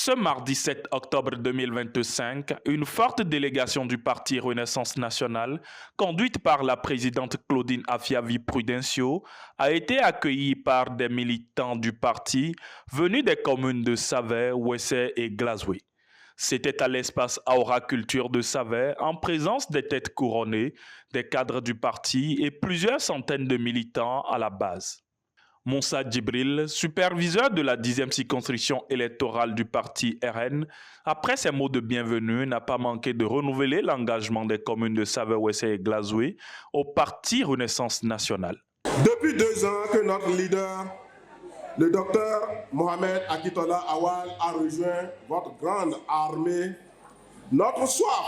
Ce mardi 7 octobre 2025, une forte délégation du parti Renaissance nationale, conduite par la présidente Claudine Afiavi-Prudencio, a été accueillie par des militants du parti venus des communes de Savè, Ouessé et Glazoué. C'était à l'espace Aura Culture de Savè, en présence des têtes couronnées, des cadres du parti et plusieurs centaines de militants à la base. Moussa Djibril, superviseur de la 10e circonscription électorale du parti RN, après ses mots de bienvenue, n'a pas manqué de renouveler l'engagement des communes de Savè, Ouessé et Glazoué au parti Renaissance nationale. Depuis 2 ans que notre leader, le docteur Mohamed Akitola Awal, a rejoint votre grande armée, notre soif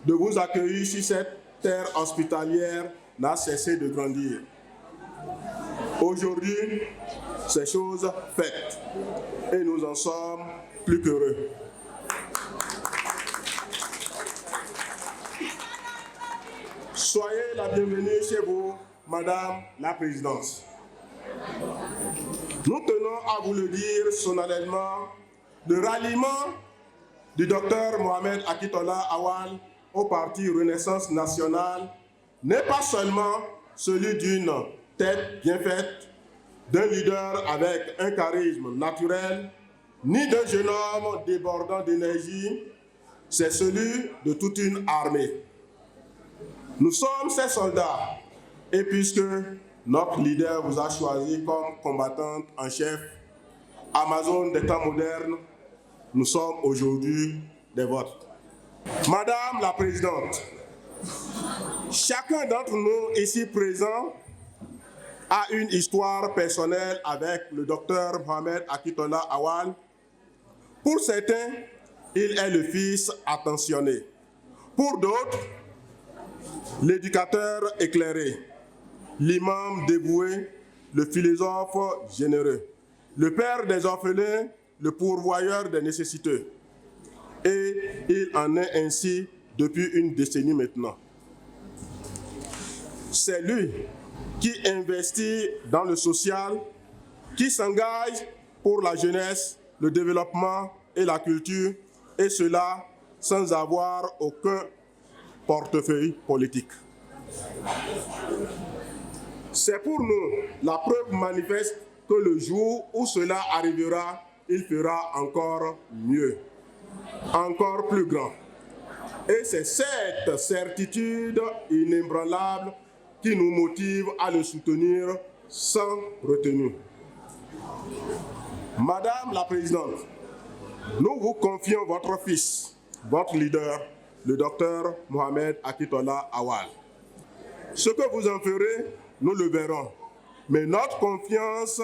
de vous accueillir sur cette terre hospitalière n'a cessé de grandir. Aujourd'hui, c'est chose faite et nous en sommes plus qu'heureux. Soyez la bienvenue chez vous, Madame la Présidente. Nous tenons à vous le dire solennellement, le ralliement du docteur Mohamed Akitola Awal au parti Renaissance nationale n'est pas seulement celui d'une tête bien faite, d'un leader avec un charisme naturel, ni d'un jeune homme débordant d'énergie, c'est celui de toute une armée. Nous sommes ces soldats, et puisque notre leader vous a choisi comme combattante en chef, Amazone des temps modernes, nous sommes aujourd'hui des vôtres. Madame la Présidente, chacun d'entre nous ici présents a une histoire personnelle avec le docteur Mohamed Akitola Awal. Pour certains, il est le fils attentionné. Pour d'autres, l'éducateur éclairé, l'imam dévoué, le philosophe généreux, le père des orphelins, le pourvoyeur des nécessiteux. Et il en est ainsi depuis une décennie maintenant. C'est lui qui investit dans le social, qui s'engage pour la jeunesse, le développement et la culture, et cela sans avoir aucun portefeuille politique. C'est pour nous la preuve manifeste que le jour où cela arrivera, il fera encore mieux, encore plus grand. Et c'est cette certitude inébranlable qui nous motive à le soutenir sans retenue. Madame la Présidente, nous vous confions votre fils, votre leader, le docteur Mohamed Akitola Awal. Ce que vous en ferez, nous le verrons. Mais notre confiance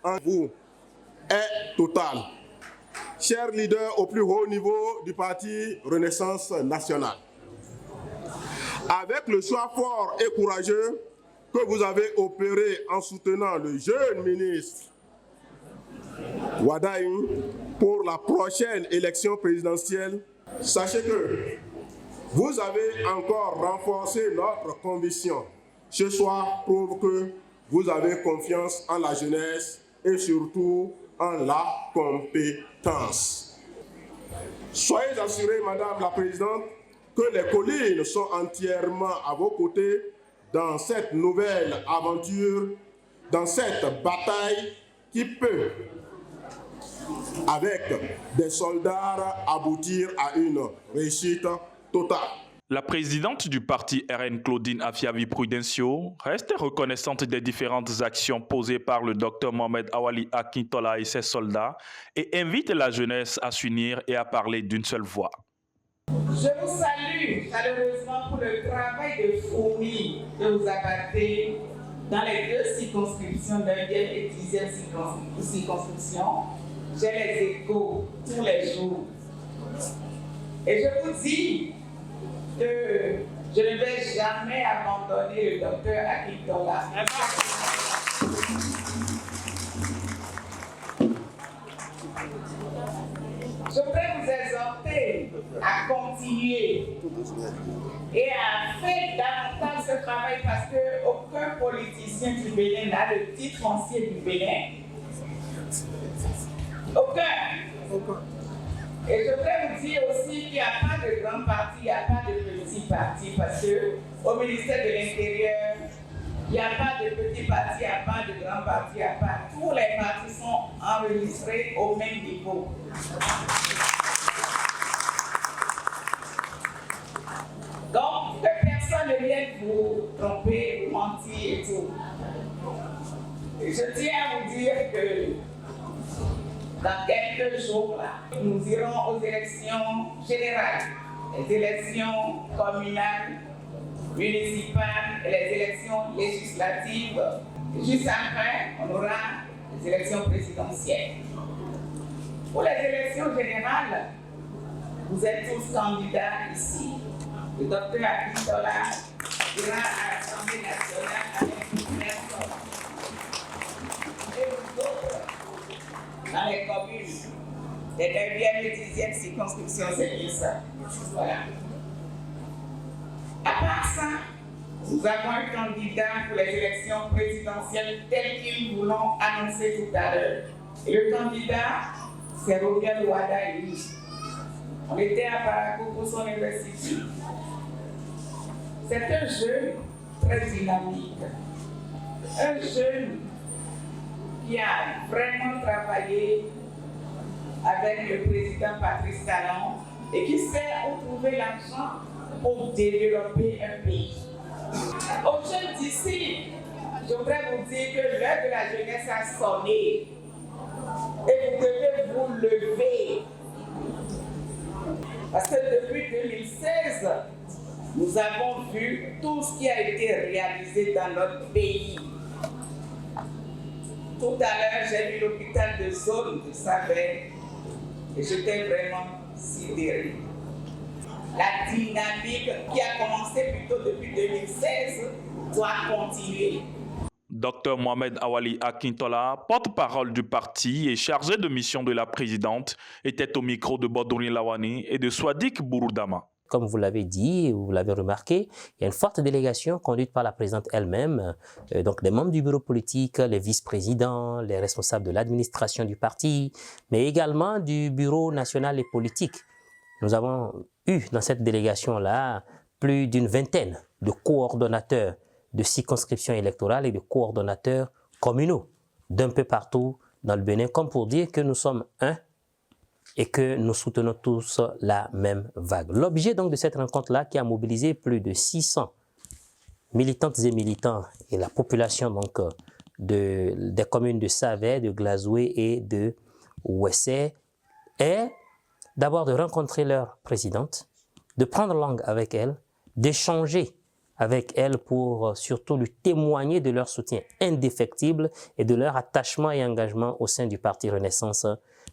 en vous est totale. Cher leader au plus haut niveau du parti Renaissance nationale, avec le choix fort et courageux que vous avez opéré en soutenant le jeune ministre Wadaïm pour la prochaine élection présidentielle, sachez que vous avez encore renforcé notre conviction. Ce soir prouve que vous avez confiance en la jeunesse et surtout en la compétence. Soyez assurés, Madame la Présidente, que les collines sont entièrement à vos côtés dans cette nouvelle aventure, dans cette bataille qui peut, avec des soldats, aboutir à une réussite totale. La présidente du parti RN, Claudine Afiavi-Prudencio, reste reconnaissante des différentes actions posées par le docteur Mohamed Awali Akitola et ses soldats et invite la jeunesse à s'unir et à parler d'une seule voix. Je vous salue chaleureusement pour le travail de fourmi que vous abattez dans les 2 circonscriptions, 9e et 10e circonscription. J'ai les échos tous les jours. Et je vous dis que je ne vais jamais abandonner le docteur Akitola. Je voudrais vous exhorter à continuer et à faire davantage ce travail parce qu'aucun politicien du Bénin n'a le titre foncier du Bénin. Aucun. Et je voudrais vous dire aussi qu'il n'y a pas de grand parti, il n'y a pas de petit parti, parce qu'au ministère de l'Intérieur, il n'y a pas de petit parti, il n'y a pas de grand parti, il n'y a pas. Tous les partis sont enregistrés au même niveau. Donc, que personne ne vienne vous tromper, vous mentir et tout. Et je tiens à vous dire que dans quelques jours, là, nous irons aux élections générales, les élections communales, municipales et les élections législatives. Juste après, on aura les élections présidentielles. Pour les élections générales, vous êtes tous candidats ici. Le docteur Akintola ira à l'Assemblée nationale avec une personne. Et vous autres, dans les communes, les 9e et 10e circonscriptions, c'est bien ça. Voilà. À part ça, nous avons un candidat pour les élections présidentielles tel que nous l'avons annoncé tout à l'heure. Et le candidat, c'est Romuald Wadagni. On était à Parakou pour son investiture. C'est un jeune très dynamique. Un jeune qui a vraiment travaillé avec le président Patrice Talon et qui sait où trouver l'argent pour développer un pays. Aux jeunes d'ici, je voudrais vous dire que l'heure de la jeunesse a sonné et vous devez vous lever. Parce que depuis 2016, nous avons vu tout ce qui a été réalisé dans notre pays. Tout à l'heure, j'ai vu l'hôpital de zone de Saverne et j'étais vraiment sidéré. La dynamique qui a commencé plutôt depuis 2016 doit continuer. Dr Mohamed Awali Akintola, porte-parole du parti et chargé de mission de la présidente, était au micro de Bodouni Lawani et de Swadik Bouroudama. Comme vous l'avez dit, vous l'avez remarqué, il y a une forte délégation conduite par la présidente elle-même, donc des membres du bureau politique, les vice-présidents, les responsables de l'administration du parti, mais également du bureau national et politique. Nous avons eu dans cette délégation-là plus d'une vingtaine de coordonnateurs de circonscriptions électorales et de coordonnateurs communaux d'un peu partout dans le Bénin, comme pour dire que nous sommes un et que nous soutenons tous la même vague. L'objet donc de cette rencontre-là qui a mobilisé plus de 600 militantes et militants et la population donc des communes de Savet, de Glazoué et de Ouessé est d'abord de rencontrer leur présidente, de prendre langue avec elle, d'échanger avec elle pour surtout lui témoigner de leur soutien indéfectible et de leur attachement et engagement au sein du Parti Renaissance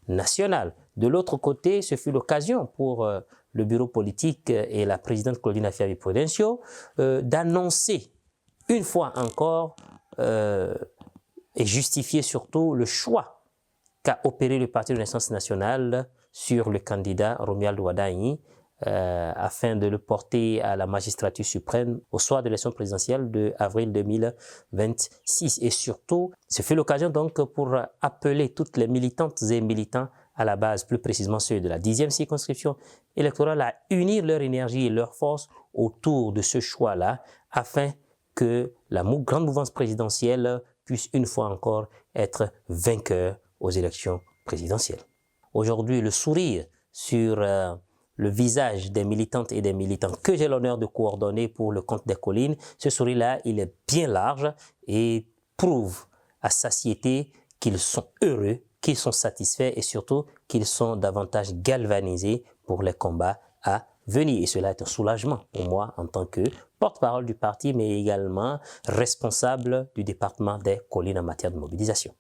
nationale. De l'autre côté, ce fut l'occasion pour le bureau politique et la présidente Claudine Afiavi-Prudencio d'annoncer une fois encore et justifier surtout le choix qu'a opéré le Parti Renaissance nationale sur le candidat Romuald Wadagni afin de le porter à la magistrature suprême au soir de l'élection présidentielle de avril 2026. Et surtout, ce fut l'occasion donc pour appeler toutes les militantes et militants à la base, plus précisément ceux de la 10e circonscription électorale, à unir leur énergie et leur force autour de ce choix-là, afin que la grande mouvance présidentielle puisse une fois encore être vainqueur aux élections présidentielles. Aujourd'hui, le sourire sur le visage des militantes et des militants que j'ai l'honneur de coordonner pour le compte des collines, ce sourire-là, il est bien large et prouve à satiété qu'ils sont heureux, qu'ils sont satisfaits et surtout qu'ils sont davantage galvanisés pour les combats à venir. Et cela est un soulagement pour moi en tant que porte-parole du parti, mais également responsable du département des collines en matière de mobilisation.